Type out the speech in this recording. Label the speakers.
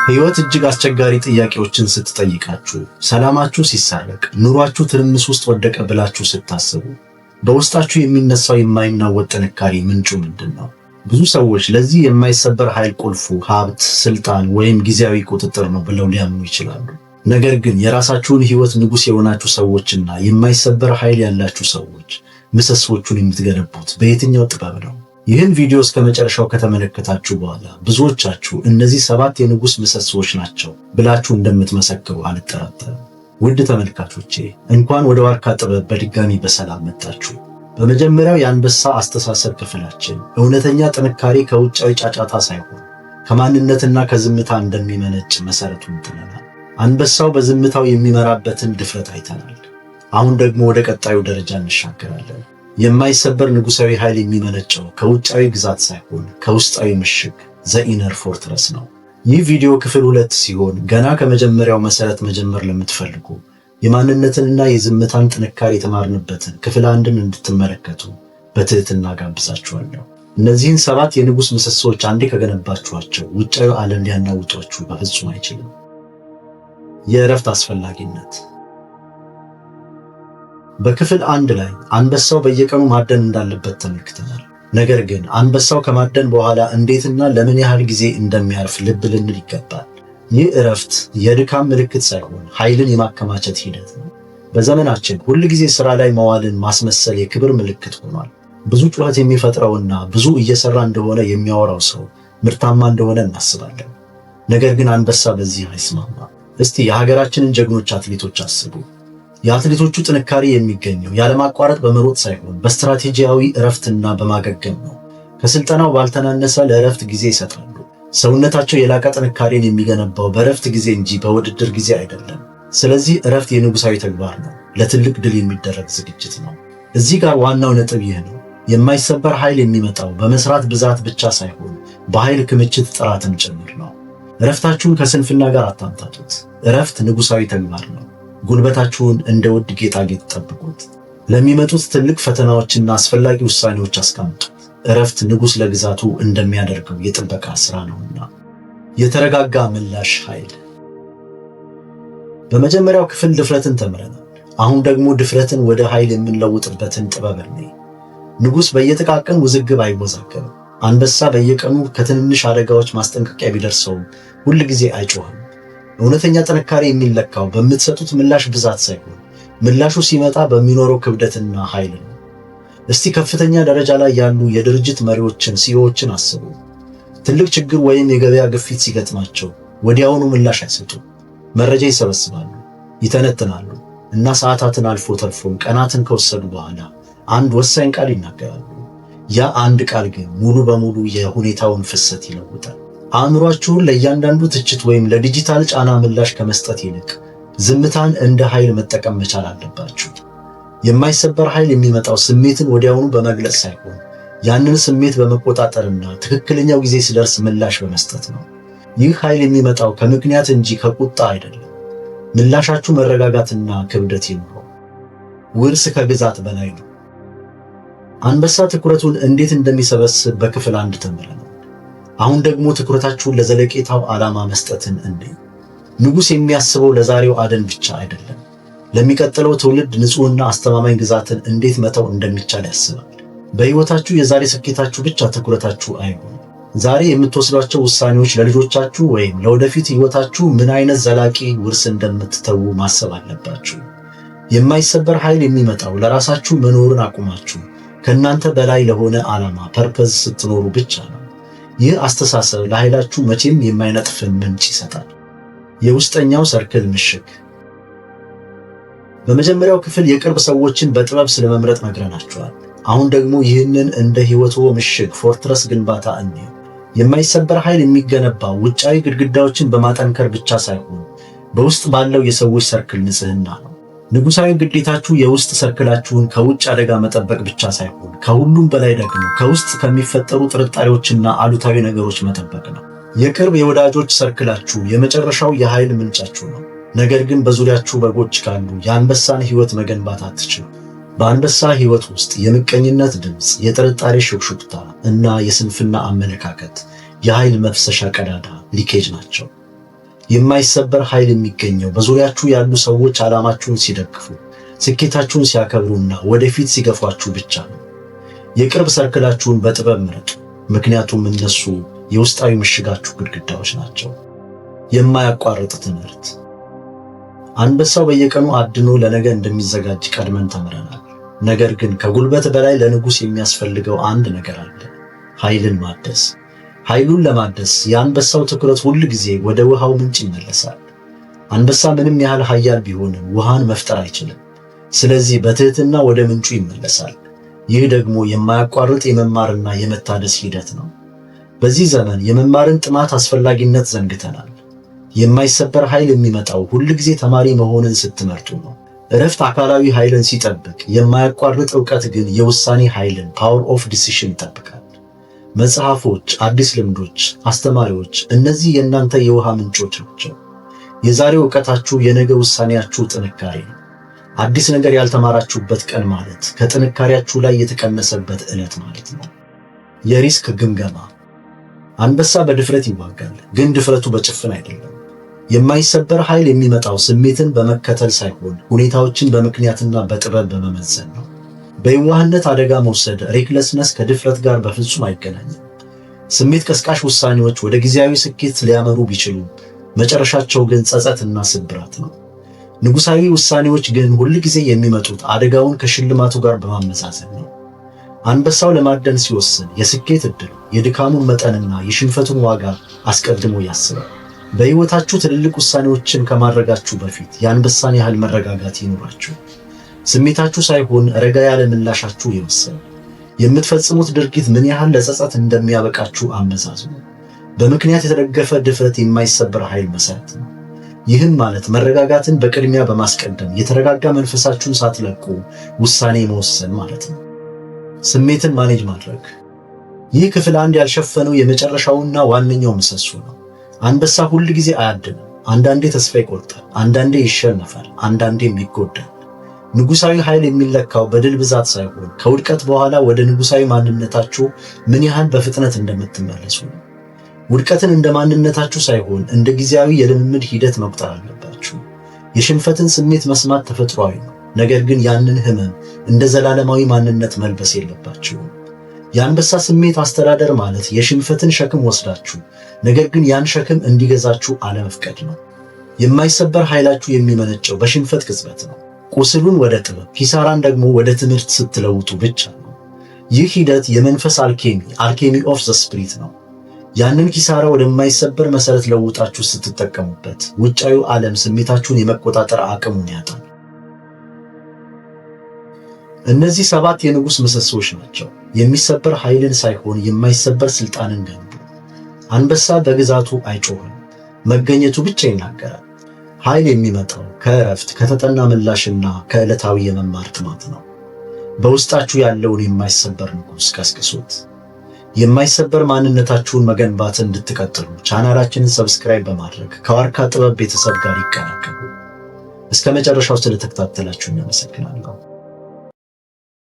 Speaker 1: ህይወት እጅግ አስቸጋሪ ጥያቄዎችን ስትጠይቃችሁ፣ ሰላማችሁ ሲሳረቅ፣ ኑሯችሁ ትርምስ ውስጥ ወደቀ ብላችሁ ስታስቡ በውስጣችሁ የሚነሳው የማይናወጥ ጥንካሬ ምንጩ ምንድን ነው? ብዙ ሰዎች ለዚህ የማይሰበር ኃይል ቁልፉ ሀብት፣ ስልጣን ወይም ጊዜያዊ ቁጥጥር ነው ብለው ሊያምኑ ይችላሉ። ነገር ግን የራሳችሁን ህይወት ንጉሥ የሆናችሁ ሰዎችና የማይሰበር ኃይል ያላችሁ ሰዎች ምሰሶቹን የምትገነቡት በየትኛው ጥበብ ነው? ይህን ቪዲዮ እስከ መጨረሻው ከተመለከታችሁ በኋላ ብዙዎቻችሁ እነዚህ 7 የንጉሥ ምሰሶች ናቸው ብላችሁ እንደምትመሰክሩ አልጠራጠርም። ውድ ተመልካቾቼ እንኳን ወደ ዋርካ ጥበብ በድጋሚ በሰላም መጣችሁ። በመጀመሪያው የአንበሳ አስተሳሰብ ክፍላችን እውነተኛ ጥንካሬ ከውጫዊ ጫጫታ ሳይሆን ከማንነትና ከዝምታ እንደሚመነጭ መሰረቱን ጥለናል። አንበሳው በዝምታው የሚመራበትን ድፍረት አይተናል። አሁን ደግሞ ወደ ቀጣዩ ደረጃ እንሻገራለን። የማይሰበር ንጉሣዊ ኃይል የሚመነጨው ከውጫዊ ግዛት ሳይሆን ከውስጣዊ ምሽግ ዘኢነር ፎርትረስ ነው። ይህ ቪዲዮ ክፍል 2 ሲሆን ገና ከመጀመሪያው መሰረት መጀመር ለምትፈልጉ የማንነትንና የዝምታን ጥንካሬ የተማርንበትን ክፍል 1ን እንድትመለከቱ በትህትና ጋብዛችኋለሁ። እነዚህን 7 የንጉሥ ምሰሶዎች አንዴ ከገነባችኋቸው ውጫዊ ዓለም ሊያናውጧችሁ በፍጹም አይችልም። የእረፍት አስፈላጊነት። በክፍል 1 ላይ አንበሳው በየቀኑ ማደን እንዳለበት ተመልክተናል። ነገር ግን አንበሳው ከማደን በኋላ እንዴትና ለምን ያህል ጊዜ እንደሚያርፍ ልብ ልንል ይገባል። ይህ እረፍት የድካም ምልክት ሳይሆን ኃይልን የማከማቸት ሂደት ነው። በዘመናችን ሁል ጊዜ ሥራ ላይ መዋልን ማስመሰል የክብር ምልክት ሆኗል። ብዙ ጩኸት የሚፈጥረውና ብዙ እየሰራ እንደሆነ የሚያወራው ሰው ምርታማ እንደሆነ እናስባለን። ነገር ግን አንበሳ በዚህ አይስማማም። እስቲ የሀገራችንን ጀግኖች አትሌቶች አስቡ። የአትሌቶቹ ጥንካሬ የሚገኘው ያለማቋረጥ በመሮጥ ሳይሆን በስትራቴጂያዊ እረፍትና በማገገም ነው። ከስልጠናው ባልተናነሰ ለእረፍት ጊዜ ይሰጣሉ። ሰውነታቸው የላቀ ጥንካሬን የሚገነባው በእረፍት ጊዜ እንጂ በውድድር ጊዜ አይደለም። ስለዚህ እረፍት የንጉሣዊ ተግባር ነው፣ ለትልቅ ድል የሚደረግ ዝግጅት ነው። እዚህ ጋር ዋናው ነጥብ ይህ ነው። የማይሰበር ኃይል የሚመጣው በመስራት ብዛት ብቻ ሳይሆን በኃይል ክምችት ጥራትም ጭምር ነው። እረፍታችሁን ከስንፍና ጋር አታምታቱት። እረፍት ንጉሣዊ ተግባር ነው። ጉልበታችሁን እንደ ውድ ጌጣጌጥ ጠብቁት። ለሚመጡት ትልቅ ፈተናዎችና አስፈላጊ ውሳኔዎች አስቀምጡት። እረፍት ንጉሥ ለግዛቱ እንደሚያደርገው የጥበቃ ሥራ ነውና። የተረጋጋ ምላሽ ኃይል። በመጀመሪያው ክፍል ድፍረትን ተምረናል። አሁን ደግሞ ድፍረትን ወደ ኃይል የምንለውጥበትን ጥበብ ነው። ንጉሥ በየጥቃቅን ውዝግብ አይወዛገብም። አንበሳ በየቀኑ ከትንንሽ አደጋዎች ማስጠንቀቂያ ቢደርሰውም ሁል ጊዜ አይጮህም። እውነተኛ ጥንካሬ የሚለካው በምትሰጡት ምላሽ ብዛት ሳይሆን ምላሹ ሲመጣ በሚኖረው ክብደትና ኃይል ነው። እስቲ ከፍተኛ ደረጃ ላይ ያሉ የድርጅት መሪዎችን፣ ሲኢኦዎችን አስቡ። ትልቅ ችግር ወይም የገበያ ግፊት ሲገጥማቸው ወዲያውኑ ምላሽ አይሰጡም። መረጃ ይሰበስባሉ፣ ይተነትናሉ እና ሰዓታትን አልፎ ተርፎም ቀናትን ከወሰዱ በኋላ አንድ ወሳኝ ቃል ይናገራሉ። ያ አንድ ቃል ግን ሙሉ በሙሉ የሁኔታውን ፍሰት ይለውጣል። አእምሯችሁን ለእያንዳንዱ ትችት ወይም ለዲጂታል ጫና ምላሽ ከመስጠት ይልቅ ዝምታን እንደ ኃይል መጠቀም መቻል አለባችሁ። የማይሰበር ኃይል የሚመጣው ስሜትን ወዲያውኑ በመግለጽ ሳይሆን ያንን ስሜት በመቆጣጠርና ትክክለኛው ጊዜ ሲደርስ ምላሽ በመስጠት ነው። ይህ ኃይል የሚመጣው ከምክንያት እንጂ ከቁጣ አይደለም። ምላሻችሁ መረጋጋትና ክብደት ይኑረው። ውርስ ከግዛት በላይ ነው። አንበሳ ትኩረቱን እንዴት እንደሚሰበስብ በክፍል 1 ተምረናል። አሁን ደግሞ ትኩረታችሁን ለዘለቄታው ዓላማ መስጠትን እንዴ። ንጉሥ የሚያስበው ለዛሬው አደን ብቻ አይደለም። ለሚቀጥለው ትውልድ ንጹሕና አስተማማኝ ግዛትን እንዴት መተው እንደሚቻል ያስባል። በሕይወታችሁ የዛሬ ስኬታችሁ ብቻ ትኩረታችሁ አይሆን። ዛሬ የምትወስዷቸው ውሳኔዎች ለልጆቻችሁ ወይም ለወደፊት ሕይወታችሁ ምን አይነት ዘላቂ ውርስ እንደምትተዉ ማሰብ አለባችሁ። የማይሰበር ኃይል የሚመጣው ለራሳችሁ መኖርን አቁማችሁ ከእናንተ በላይ ለሆነ ዓላማ ፐርፐዝ ስትኖሩ ብቻ ነው። ይህ አስተሳሰብ ለኃይላችሁ መቼም የማይነጥፍን ምንጭ ይሰጣል። የውስጠኛው ሰርክል ምሽግ። በመጀመሪያው ክፍል የቅርብ ሰዎችን በጥበብ ስለመምረጥ ነግረናችኋል። አሁን ደግሞ ይህንን እንደ ሕይወትዎ ምሽግ ፎርትረስ ግንባታ እንየው። የማይሰበር ኃይል የሚገነባው ውጫዊ ግድግዳዎችን በማጠንከር ብቻ ሳይሆን በውስጥ ባለው የሰዎች ሰርክል ንጽህና ነው። ንጉሣዊ ግዴታችሁ የውስጥ ሰርክላችሁን ከውጭ አደጋ መጠበቅ ብቻ ሳይሆን ከሁሉም በላይ ደግሞ ከውስጥ ከሚፈጠሩ ጥርጣሬዎችና አሉታዊ ነገሮች መጠበቅ ነው። የቅርብ የወዳጆች ሰርክላችሁ የመጨረሻው የኃይል ምንጫችሁ ነው። ነገር ግን በዙሪያችሁ በጎች ካሉ የአንበሳን ሕይወት መገንባት አትችሉ። በአንበሳ ሕይወት ውስጥ የምቀኝነት ድምፅ፣ የጥርጣሬ ሹክሹክታ እና የስንፍና አመለካከት የኃይል መፍሰሻ ቀዳዳ ሊኬጅ ናቸው። የማይሰበር ኃይል የሚገኘው በዙሪያችሁ ያሉ ሰዎች ዓላማችሁን ሲደግፉ፣ ስኬታችሁን ሲያከብሩና ወደፊት ሲገፏችሁ ብቻ ነው። የቅርብ ሰርክላችሁን በጥበብ ምረጡ፣ ምክንያቱም እነሱ የውስጣዊ ምሽጋችሁ ግድግዳዎች ናቸው። የማያቋርጥ ትምህርት። አንበሳው በየቀኑ አድኖ ለነገ እንደሚዘጋጅ ቀድመን ተምረናል። ነገር ግን ከጉልበት በላይ ለንጉሥ የሚያስፈልገው አንድ ነገር አለ፣ ኃይልን ማደስ። ኃይሉን ለማደስ የአንበሳው ትኩረት ሁል ጊዜ ወደ ውሃው ምንጭ ይመለሳል። አንበሳ ምንም ያህል ኃያል ቢሆንም ውሃን መፍጠር አይችልም። ስለዚህ በትህትና ወደ ምንጩ ይመለሳል። ይህ ደግሞ የማያቋርጥ የመማርና የመታደስ ሂደት ነው። በዚህ ዘመን የመማርን ጥማት አስፈላጊነት ዘንግተናል። የማይሰበር ኃይል የሚመጣው ሁል ጊዜ ተማሪ መሆንን ስትመርጡ ነው። እረፍት አካላዊ ኃይልን ሲጠብቅ፣ የማያቋርጥ ዕውቀት ግን የውሳኔ ኃይልን ፓወር ኦፍ ዲሲሽን ይጠብቃል። መጽሐፎች፣ አዲስ ልምዶች፣ አስተማሪዎች፣ እነዚህ የእናንተ የውሃ ምንጮች ናቸው። የዛሬው ዕውቀታችሁ የነገ ውሳኔያችሁ ጥንካሬ ነው። አዲስ ነገር ያልተማራችሁበት ቀን ማለት ከጥንካሬያችሁ ላይ የተቀነሰበት ዕለት ማለት ነው። የሪስክ ግምገማ። አንበሳ በድፍረት ይዋጋል፣ ግን ድፍረቱ በጭፍን አይደለም። የማይሰበር ኃይል የሚመጣው ስሜትን በመከተል ሳይሆን ሁኔታዎችን በምክንያትና በጥበብ በመመዘን ነው። በየዋህነት አደጋ መውሰድ ሬክለስነስ ከድፍረት ጋር በፍጹም አይገናኝም። ስሜት ቀስቃሽ ውሳኔዎች ወደ ጊዜያዊ ስኬት ሊያመሩ ቢችሉም መጨረሻቸው ግን ጸጸትና ስብራት ነው። ንጉሣዊ ውሳኔዎች ግን ሁል ጊዜ የሚመጡት አደጋውን ከሽልማቱ ጋር በማመዛዘን ነው። አንበሳው ለማደን ሲወስን የስኬት ዕድል፣ የድካሙን መጠንና የሽንፈቱን ዋጋ አስቀድሞ ያስባል። በሕይወታችሁ ትልልቅ ውሳኔዎችን ከማድረጋችሁ በፊት የአንበሳን ያህል መረጋጋት ይኑራችሁ። ስሜታችሁ ሳይሆን ረጋ ያለ ምላሻችሁ ይወስን። የምትፈጽሙት ድርጊት ምን ያህል ለጸጸት እንደሚያበቃችሁ አመዛዝኑ። በምክንያት የተደገፈ ድፍረት የማይሰበር ኃይል መሰረት ነው። ይህም ማለት መረጋጋትን በቅድሚያ በማስቀደም የተረጋጋ መንፈሳችሁን ሳትለቁ ውሳኔ መወሰን ማለት ነው። ስሜትን ማኔጅ ማድረግ። ይህ ክፍል አንድ ያልሸፈነው የመጨረሻውና ዋነኛው ምሰሶ ነው። አንበሳ ሁል ጊዜ አያድንም። አንዳንዴ ተስፋ ይቆርጣል፣ አንዳንዴ ይሸነፋል፣ አንዳንዴም ይጎዳል። ንጉሣዊ ኃይል የሚለካው በድል ብዛት ሳይሆን ከውድቀት በኋላ ወደ ንጉሣዊ ማንነታችሁ ምን ያህል በፍጥነት እንደምትመለሱ ነው። ውድቀትን እንደ ማንነታችሁ ሳይሆን እንደ ጊዜያዊ የልምምድ ሂደት መቁጠር አለባችሁ። የሽንፈትን ስሜት መስማት ተፈጥሯዊ ነው፣ ነገር ግን ያንን ህመም እንደ ዘላለማዊ ማንነት መልበስ የለባችሁም። የአንበሳ ስሜት አስተዳደር ማለት የሽንፈትን ሸክም ወስዳችሁ ነገር ግን ያን ሸክም እንዲገዛችሁ አለመፍቀድ ነው። የማይሰበር ኃይላችሁ የሚመነጨው በሽንፈት ቅጽበት ነው። ቁስሉን ወደ ጥበብ፣ ኪሳራን ደግሞ ወደ ትምህርት ስትለውጡ ብቻ ነው። ይህ ሂደት የመንፈስ አልኬሚ ኦፍ ዘ ስፒሪት ነው። ያንን ኪሳራ ወደማይሰበር መሰረት ለውጣችሁ ስትጠቀሙበት ውጫዊው ዓለም ስሜታችሁን የመቆጣጠር አቅሙን ያጣል። እነዚህ 7 የንጉሥ ምሰሶች ናቸው። የሚሰበር ኃይልን ሳይሆን የማይሰበር ስልጣንን ገንቡ። አንበሳ በግዛቱ አይጮህም፣ መገኘቱ ብቻ ይናገራል። ኃይል የሚመጣው ከእረፍት፣ ከተጠና ምላሽና ከዕለታዊ የመማር ጥማት ነው። በውስጣችሁ ያለውን የማይሰበር ንጉሥ ቀስቅሱት። የማይሰበር ማንነታችሁን መገንባት እንድትቀጥሉ ቻናላችንን ሰብስክራይብ በማድረግ ከዋርካ ጥበብ ቤተሰብ ጋር ይቀላቀሉ። እስከ መጨረሻው ስለተከታተላችሁ እናመሰግናለሁ።